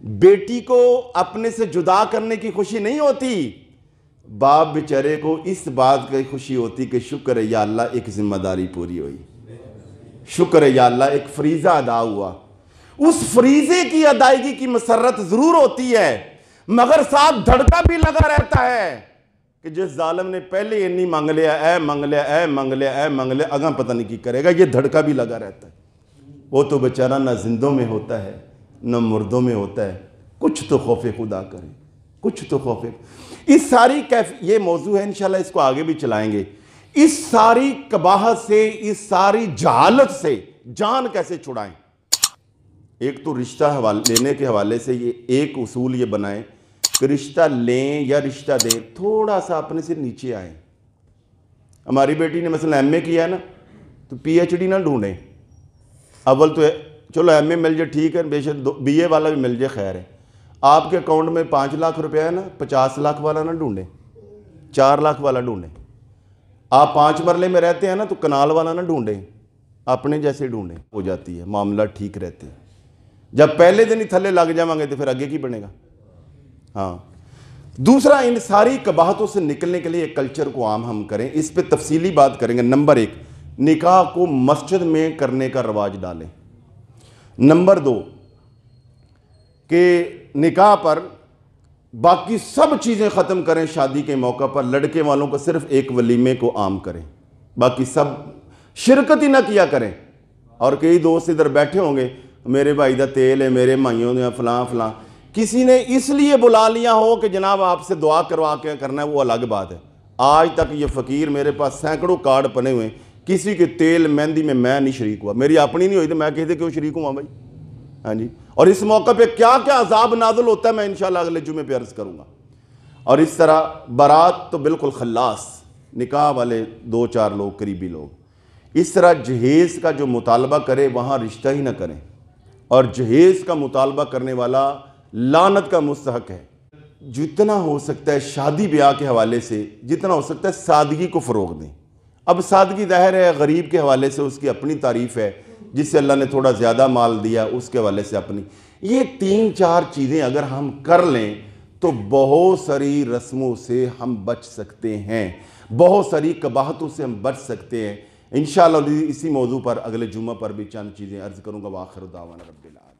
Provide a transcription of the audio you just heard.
بیٹی کو اپنے سے جدا کرنے کی خوشی نہیں ہوتی، باپ بیچارے کو اس بات کی خوشی ہوتی کہ شکر ہے یا اللہ ایک ذمہ داری پوری ہوئی، شکر ہے یا اللہ ایک فریضہ ادا ہوا۔ اس فریضے کی ادائیگی کی مسرت ضرور ہوتی ہے، مگر ساتھ دھڑکا بھی لگا رہتا ہے کہ جس ظالم نے پہلے انہی مانگ لیا، اے مانگ لیا، اے مانگ لیا، اے مانگ لیا، اگاں پتہ نہیں کی کرے گا، یہ دھڑکا بھی لگا رہتا ہے۔ وہ تو بیچارہ نہ زندوں میں ہوتا ہے نہ مردوں میں ہوتا ہے، کچھ تو خوف خدا کرے، کچھ تو خوف۔ اس ساری یہ موضوع ہے، انشاءاللہ اس کو آگے بھی چلائیں گے۔ اس ساری قباحت سے، اس ساری جہالت سے جان کیسے چھڑائیں؟ ایک تو رشتہ لینے کے حوالے سے یہ ایک اصول یہ بنائیں کہ رشتہ لیں یا رشتہ دیں تھوڑا سا اپنے سے نیچے آئیں۔ ہماری بیٹی نے مثلا ایم اے کیا ہے نا، تو پی ایچ ڈی نہ ڈھونڈیں۔ اول تو چلو ایم اے مل جائے ٹھیک ہے، بے شک بی اے والا بھی مل جائے خیر ہے۔ آپ کے اکاؤنٹ میں 5 لاکھ روپے ہے نا، 50 لاکھ والا نہ ڈھونڈیں، 4 لاکھ والا ڈھونڈیں۔ آپ 5 مرلے میں رہتے ہیں نا، تو کنال والا نہ ڈھونڈیں، اپنے جیسے ڈھونڈیں، ہو جاتی ہے، معاملہ ٹھیک رہتے ہیں۔ جب پہلے دن ہی تھلے لگ جائیں گے تو پھر آگے کی بنے گا؟ ہاں۔ دوسرا، ان ساری قباحتوں سے نکلنے کے لیے ایک کلچر کو عام ہم کریں، اس پہ تفصیلی بات کریں گے۔ نمبر 1، نکاح کو مسجد میں کرنے کا رواج ڈالیں۔ نمبر 2، کہ نکاح پر باقی سب چیزیں ختم کریں، شادی کے موقع پر لڑکے والوں کو صرف ایک ولیمے کو عام کریں، باقی سب شرکت ہی نہ کیا کریں۔ اور کئی دوست ادھر بیٹھے ہوں گے، میرے بھائی دا تیل ہے، میرے مائیوں نے فلاں فلاں، کسی نے اس لیے بلا لیا ہو کہ جناب آپ سے دعا کروا کے کرنا ہے، وہ الگ بات ہے۔ آج تک یہ فقیر میرے پاس سینکڑوں کارڈ پنے ہوئے، کسی کے تیل مہندی میں میں نہیں شریک ہوا، میری اپنی نہیں ہوئی تو میں کہتے کیوں شریک ہوا بھائی؟ ہاں جی۔ اور اس موقع پہ کیا کیا عذاب نازل ہوتا ہے میں انشاءاللہ اگلے جمعے پہ عرض کروں گا۔ اور اس طرح بارات تو بالکل خلاص، نکاح والے 2-4 لوگ، قریبی لوگ۔ اس طرح جہیز کا جو مطالبہ کرے وہاں رشتہ ہی نہ کریں، اور جہیز کا مطالبہ کرنے والا لعنت کا مستحق ہے۔ جتنا ہو سکتا ہے شادی بیاہ کے حوالے سے جتنا ہو سکتا ہے سادگی کو فروغ دیں۔ اب سادگی ظاہر ہے غریب کے حوالے سے اس کی اپنی تعریف ہے، جس سے اللہ نے تھوڑا زیادہ مال دیا اس کے حوالے سے اپنی۔ یہ 3-4 چیزیں اگر ہم کر لیں تو بہت ساری رسموں سے ہم بچ سکتے ہیں، بہت ساری قباحتوں سے ہم بچ سکتے ہیں۔ انشاءاللہ اسی موضوع پر اگلے جمعہ پر بھی چند چیزیں عرض کروں گا۔ وآخر دعوانا رب العالمین۔